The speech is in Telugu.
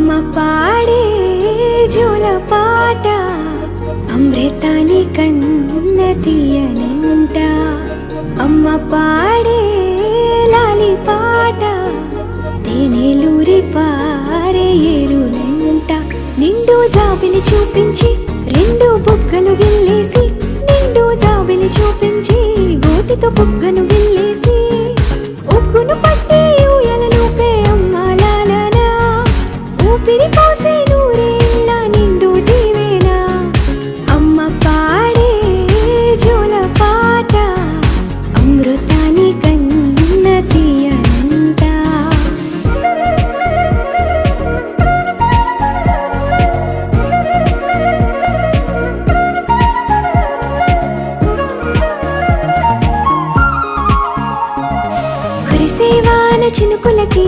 అమ్మ పాడే జోల పాట అమృతాని కన్న తీయనంట. అమ్మ పాడే లాలి పాట తేనెలూరి పారే ఏరులంట. నిండు జాబిలి చూపించి రెండు బుగ్గలు గిల్లేసి, నిండు జాబిలి చూపించి గోటితో బుగ్గను గిల్లేసి, ఉగ్గును పట్టి ఊయలలోపే అమ్మ లాలనా, ఊపిరి పోసే నూరేళ్ళ నిండు దీవేనా. అమ్మ పాడే జోల పాట అమృతాని కన్న తీయనంట. కురిసేవాన చినుకులకి